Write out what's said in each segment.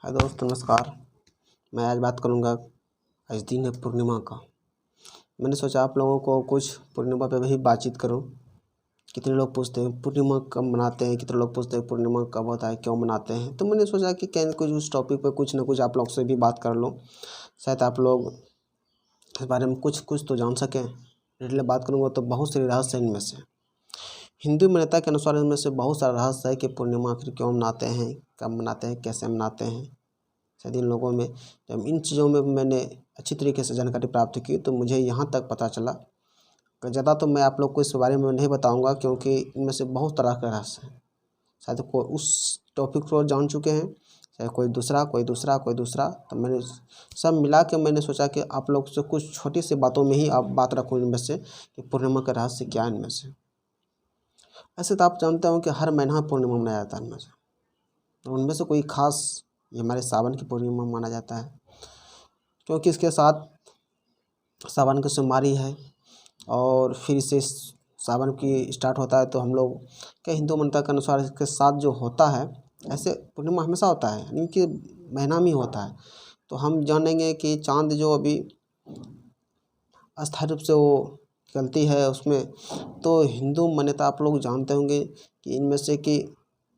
हाय दोस्त, नमस्कार। मैं आज बात करूंगा। आज दिन है पूर्णिमा का। मैंने सोचा आप लोगों को कुछ पूर्णिमा पे भी बातचीत करूं। कितने लोग पूछते हैं पूर्णिमा कब मनाते हैं, कितने लोग पूछते हैं पूर्णिमा कब होता है, क्यों मनाते हैं। तो मैंने सोचा कि क्या कुछ उस टॉपिक पे कुछ ना कुछ आप लोग से भी बात कर लूँ। शायद आप लोग इस बारे में कुछ तो जान सकें। डिटेल बात करूँगा तो बहुत सारे रहस्य हैं इनमें से। हिंदू मान्यता के अनुसार इनमें से बहुत सारा रहस्य है कि पूर्णिमा आखिर क्यों मनाते हैं, कब मनाते हैं, कैसे मनाते हैं। शायद इन लोगों में जब इन चीज़ों में मैंने अच्छी तरीके से जानकारी प्राप्त की तो मुझे यहाँ तक पता चला। ज़्यादा तो मैं आप लोग को इस बारे में नहीं बताऊंगा क्योंकि इनमें से बहुत तरह का रहस्य है। शायद कोई उस टॉपिक को जान चुके हैं, चाहे कोई दूसरा। तो मैंने सब मिला के मैंने सोचा कि आप लोग से कुछ छोटी सी बातों में ही आप बात रखूँ इनमें से कि पूर्णिमा का रहस्य क्या है इनमें से। ऐसे तो आप जानते हो कि हर महीना पूर्णिमा मनाया जाता है इनमें से। तो उनमें से कोई खास ये हमारे सावन की पूर्णिमा माना जाता है क्योंकि इसके साथ सावन की सोमवारी है और फिर से सावन की स्टार्ट होता है। तो हम लोग के हिंदू मान्यता के अनुसार इसके साथ जो होता है, ऐसे पूर्णिमा हमेशा होता है यानी कि महीना में होता है। तो हम जानेंगे कि चाँद जो अभी अस्थायी रूप से वो निकलती है उसमें, तो हिंदू मान्यता आप लोग जानते होंगे कि इनमें से कि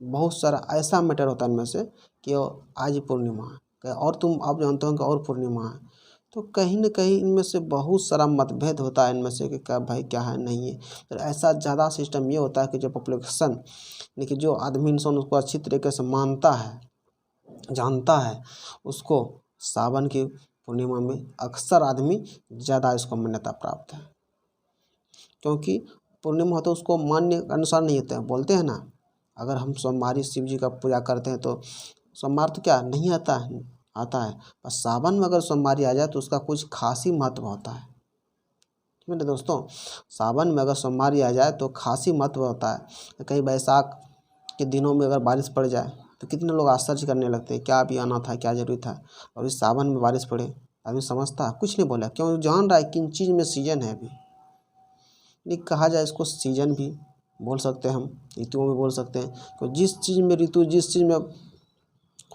बहुत सारा ऐसा मैटर होता है इनमें से कि आज पूर्णिमा है और तुम आप जानते हो कि और पूर्णिमा है। तो कहीं न कहीं इनमें से बहुत सारा मतभेद होता है इनमें से कि क्या भाई क्या है नहीं है। तो ऐसा ज़्यादा सिस्टम ये होता है कि जो पॉपुलेशन यानी कि जो आदमी इंसान उसको अच्छी तरीके से मानता है, जानता है, उसको सावन की पूर्णिमा में अक्सर आदमी ज़्यादा इसको मान्यता प्राप्त है क्योंकि पूर्णिमा होता है उसको मान्य अनुसार नहीं होते हैं। बोलते हैं ना, अगर हम सोमवारी शिव जी का पूजा करते हैं तो सोमवार तो क्या नहीं आता है, आता है। बस सावन में अगर सोमवारी आ जाए तो उसका कुछ खास ही महत्व होता है। मेरे दोस्तों, सावन में अगर सोमवारी आ जाए तो खासी महत्व होता है। कहीं बैसाख के दिनों में अगर बारिश पड़ जाए तो कितने लोग आश्चर्य करने लगते हैं, क्या अभी आना था, क्या जरूरी था। और इस सावन में बारिश पड़े, आदमी समझता है कुछ नहीं बोला, क्यों जान रहा है किन चीज़ में सीजन है। अभी नहीं कहा जाए इसको सीजन भी बोल सकते हैं, हम ऋतुओं में बोल सकते हैं। तो जिस चीज़ में ऋतु जिस चीज़ में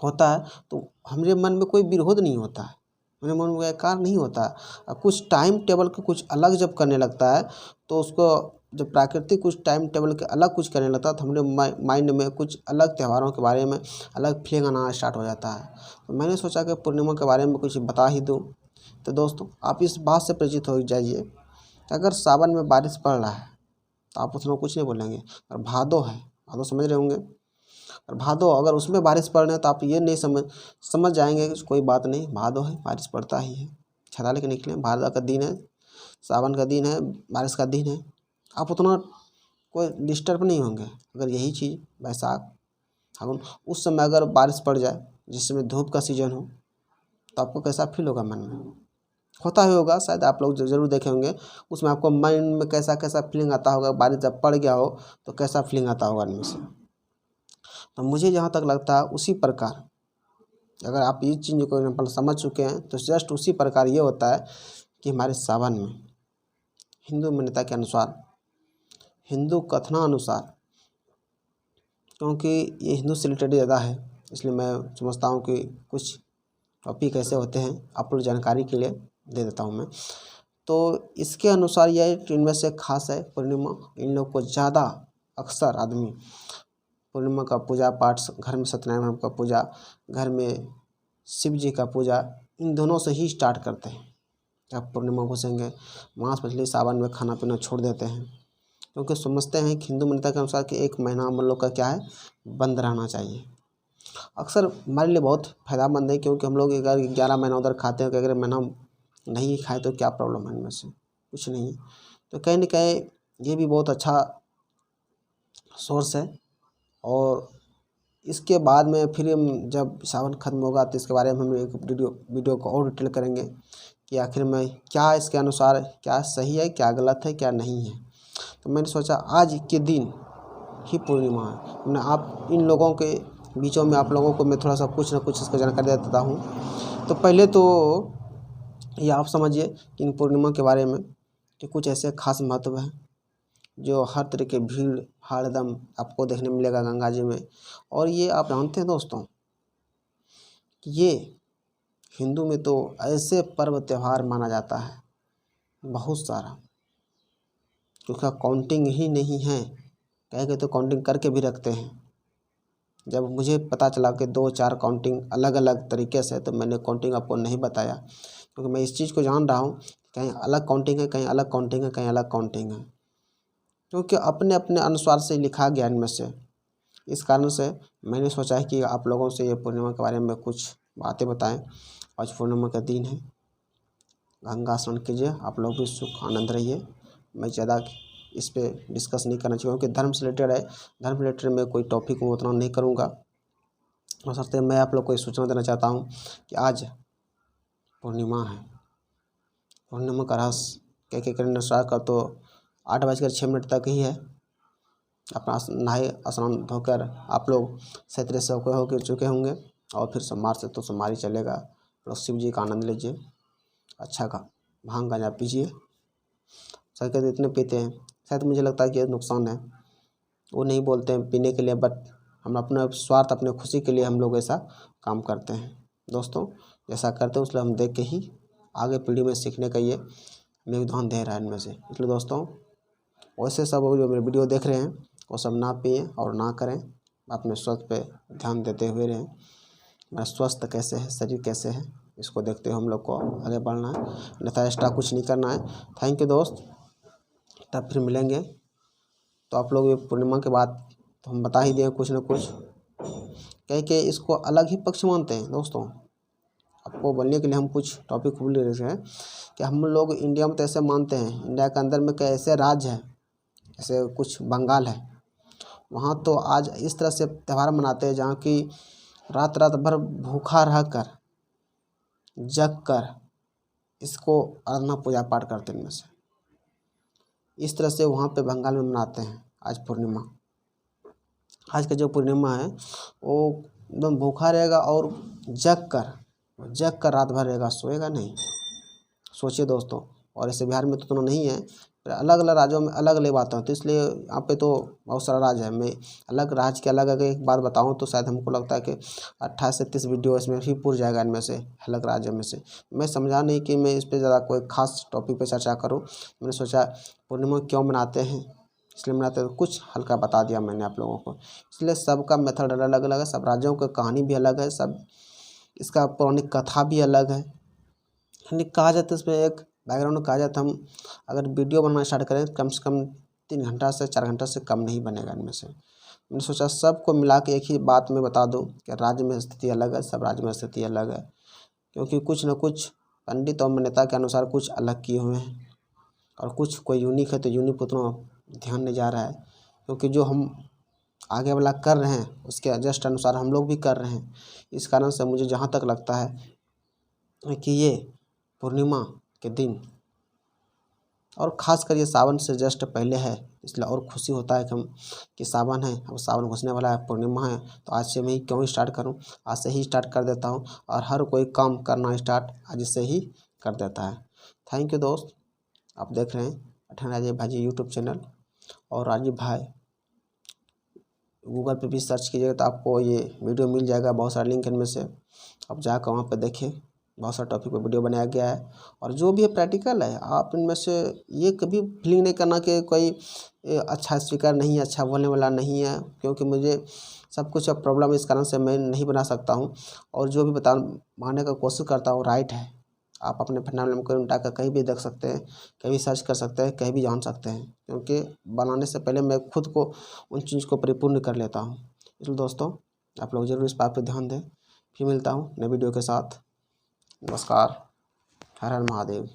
होता है तो हमारे मन में कोई विरोध नहीं होता है, मेरे मन में बेकार नहीं होता है। कुछ टाइम टेबल के कुछ अलग जब करने लगता है तो उसको जब प्राकृतिक कुछ टाइम टेबल के अलग कुछ करने लगता है तो हमारे माइंड में कुछ अलग त्यौहारों के बारे में अलग फीलिंग आना स्टार्ट हो जाता है। तो मैंने सोचा कि पूर्णिमा के बारे में कुछ बता ही दूँ। तो दोस्तों, आप इस बात से परिचित हो जाइए कि अगर सावन में बारिश पड़ रहा है तो आप उसमें कुछ नहीं बोलेंगे। और भादो है, भादो समझ रहे होंगे। और भादो अगर उसमें बारिश पड़ रही है तो आप ये नहीं समझ जाएंगे कि कोई बात नहीं, भादो है, बारिश पड़ता ही है, छता लेके निकले, भादो का दिन है, सावन का दिन है, बारिश का दिन है। आप उतना कोई डिस्टर्ब नहीं होंगे। अगर यही चीज़ बैसाख फागुन उस समय अगर बारिश पड़ जाए जिस समय धूप का सीजन हो तो आपको कैसा फील होगा। मन में होता ही होगा, शायद आप लोग ज़रूर देखे होंगे। उसमें आपको माइंड में कैसा कैसा फीलिंग आता होगा, बारिश जब पड़ गया हो तो कैसा फीलिंग आता होगा इनमें से। तो मुझे जहाँ तक लगता है उसी प्रकार अगर आप इस चीज़ को एग्जाम्पल समझ चुके हैं तो जस्ट उसी प्रकार ये होता है कि हमारे सावन में हिंदू मान्यता के अनुसार, हिंदू कथनानुसार, क्योंकि ये हिंदू से रिलेटेड ज़्यादा है इसलिए मैं समझता हूँ कि कुछ टॉपिक ऐसे होते हैं आप लोग जानकारी के लिए दे देता हूँ मैं। तो इसके अनुसार यह इनमें से खास है पूर्णिमा। इन लोग को ज़्यादा अक्सर आदमी पूर्णिमा का पूजा पाठ घर में सत्यनारायण का पूजा, घर में शिव जी का पूजा, इन दोनों से ही स्टार्ट करते हैं। जब पूर्णिमा घुसेंगे मांस मछली सावन में खाना पीना छोड़ देते हैं क्योंकि समझते हैं कि हिंदू मान्यता के अनुसार कि एक महीना हम लोग का क्या है, बंद रहना चाहिए। अक्सर हमारे लिए बहुत फ़ायदेमंद है क्योंकि हम लोग अगर 11 महीना उधर खाते हैं, अगर महीना नहीं खाए तो क्या प्रॉब्लम है, इनमें से कुछ नहीं है। तो कहीं न कहीं ये भी बहुत अच्छा सोर्स है। और इसके बाद में फिर हम जब सावन ख़त्म होगा तो इसके बारे में हम एक वीडियो को और डिटेल करेंगे कि आखिर में क्या इसके अनुसार क्या सही है, क्या गलत है, क्या नहीं है। तो मैंने सोचा आज के दिन ही पूर्णिमा है। मैं आप इन लोगों के बीचों में आप लोगों को मैं थोड़ा सा कुछ ना कुछ इसका जानकारी दे देता हूँ। तो पहले तो ये आप समझिए कि इन पूर्णिमा के बारे में कि कुछ ऐसे खास महत्व है जो हर तरह के भीड़ भाड़ एकदम आपको देखने मिलेगा गंगा जी में। और ये आप जानते हैं दोस्तों कि ये हिंदू में तो ऐसे पर्व त्यौहार माना जाता है बहुत सारा, क्योंकि काउंटिंग ही नहीं है, कहेंगे तो काउंटिंग करके भी रखते हैं। जब मुझे पता चला कि 2-4 काउंटिंग अलग अलग तरीके से, तो मैंने काउंटिंग आपको नहीं बताया, क्योंकि मैं इस चीज़ को जान रहा हूँ कहीं अलग काउंटिंग है, कहीं अलग काउंटिंग है, कहीं अलग काउंटिंग है, क्योंकि अपने अपने अनुसार से लिखा गया इनमें से। इस कारण से मैंने सोचा है कि आप लोगों से ये पूर्णिमा के बारे में कुछ बातें बताएं। आज पूर्णिमा का दिन है, गंगा स्नान कीजिए, आप लोग भी सुख आनंद रहिए। मैं ज़्यादा इस पे डिस्कस नहीं करना चाहिए, क्योंकि धर्म से रिलेटेड है, धर्म रिलेटेड में कोई टॉपिक को उतना नहीं करूँगा। और सबसे मैं आप लोग को ये सूचना देना चाहता हूँ कि आज पूर्णिमा है। पूर्णिमा का रहस्य क्या करने अनुसार का तो 8:06 तक ही है। अपना नहाए स्नान धोकर आप लोग सही तरह से होकर चुके होंगे, और फिर सोमवार से तो सोमवार चलेगा। लोग शिव जी का आनंद लीजिए, अच्छा का भांग गांजा पीजिए। सही कहते इतने पीते हैं, शायद मुझे लगता है कि ये नुकसान है, वो नहीं बोलते हैं पीने के लिए, बट हम अपने स्वार्थ, अपने खुशी के लिए हम लोग ऐसा काम करते हैं। दोस्तों जैसा करते हैं उसमें हम देख के ही आगे पीढ़ी में सीखने का ये योगदान दे रहा है इनमें से। इसलिए दोस्तों वैसे सब जो मेरे वीडियो देख रहे हैं वो सब ना पिए और ना करें, अपने स्वास्थ्य पे ध्यान देते हुए रहें। मेरा स्वास्थ्य कैसे है, शरीर कैसे है, इसको देखते हुए हम लोग को आगे बढ़ना है, अन्यथा एक्स्ट्रा कुछ नहीं करना है। थैंक यू दोस्त, तब फिर मिलेंगे। तो आप लोग ये पूर्णिमा के बाद तो हम बता ही दिए कुछ न कुछ, कह के इसको अलग ही पक्ष मानते हैं। दोस्तों आपको बोलने के लिए हम कुछ टॉपिक भूल रहे हैं कि हम लोग इंडिया में तो ऐसे मानते हैं, इंडिया के अंदर में कैसे राज्य है, जैसे कुछ बंगाल है, वहाँ तो आज इस तरह से त्यौहार मनाते हैं जहाँ की रात रात भर भूखा रह कर जग कर इसको आराधना पूजा पाठ करते हैं। इनमें से इस तरह से वहाँ पे बंगाल में मनाते हैं आज पूर्णिमा। आज का जो पूर्णिमा है वो एकदम भूखा रहेगा और जग कर रात भर रहेगा, सोएगा नहीं। सोचिए दोस्तों, और ऐसे बिहार में तो उतना नहीं है, अलग अलग राज्यों में अलग अलग बातें होती है, इसलिए यहाँ पे तो बहुत सारा राज्य है। मैं अलग राज्य के अलग अगर एक बात बताऊँ तो शायद हमको लगता है कि 28 से 30 वीडियो इसमें भी पूर जाएगा इनमें से, अलग राज्य में से। मैं समझा नहीं कि मैं इस पर ज़्यादा कोई खास टॉपिक पे चर्चा करूँ। मैंने सोचा पूर्णिमा क्यों मनाते हैं, इसलिए मनाते हैं, कुछ हल्का बता दिया मैंने आप लोगों को। इसलिए सबका मेथड अलग अलग है, सब राज्यों की कहानी भी अलग है, सब इसका पौराणिक कथा भी अलग है। यानी कहा जाता है इसमें एक बैकग्राउंड कहा जाता है, हम अगर वीडियो बनाना स्टार्ट करें कम से कम 3 घंटा से 4 घंटा से कम नहीं बनेगा इनमें से। मैंने सोचा सबको मिला के एक ही बात में बता दूं कि राज्य में स्थिति अलग है, सब राज्य में स्थिति अलग है, क्योंकि कुछ न कुछ पंडित और मान्यता के अनुसार कुछ अलग किए हुए हैं, और कुछ कोई यूनिक है तो यूनिक उतना ध्यान नहीं जा रहा है, क्योंकि जो हम आगे वाला कर रहे हैं उसके जस्ट अनुसार हम लोग भी कर रहे हैं। इस कारण से मुझे जहाँ तक लगता है कि ये पूर्णिमा के दिन, और ख़ासकर ये सावन से जस्ट पहले है, इसलिए और खुशी होता है कि हम कि सावन है, अब सावन घुसने वाला है, पूर्णिमा है, तो आज से मैं क्यों स्टार्ट करूं, आज से ही स्टार्ट कर देता हूं, और हर कोई काम करना स्टार्ट आज से ही कर देता है। थैंक यू दोस्त, आप देख रहे हैं पठान राजीव भाई यूट्यूब चैनल, और राजीव भाई गूगल पे भी सर्च कीजिएगा तो आपको ये वीडियो मिल जाएगा, बहुत सारे लिंक इनमें से, आप जाकर वहाँ पर देखें, बहुत सारे टॉपिक पर वीडियो बनाया गया है। और जो भी प्रैक्टिकल है, आप इनमें से ये कभी फीलिंग नहीं करना कि कोई अच्छा स्पीकर नहीं है, अच्छा बोलने वाला नहीं है, क्योंकि मुझे सब कुछ अब प्रॉब्लम है, इस कारण से मैं नहीं बना सकता हूँ। और जो भी मानने का कोशिश करता हूँ राइट है, आप अपने फैमिली को उठाकर कहीं भी देख सकते हैं, कहीं भी सर्च कर सकते हैं, कहीं भी जान सकते हैं, क्योंकि बनाने से पहले मैं खुद को उन चीज़ को परिपूर्ण कर लेता हूँ। इसलिए दोस्तों आप लोग ज़रूर इस बात पर ध्यान दें। फिर मिलता हूँ नए वीडियो के साथ। नमस्कार, हर हर महादेव।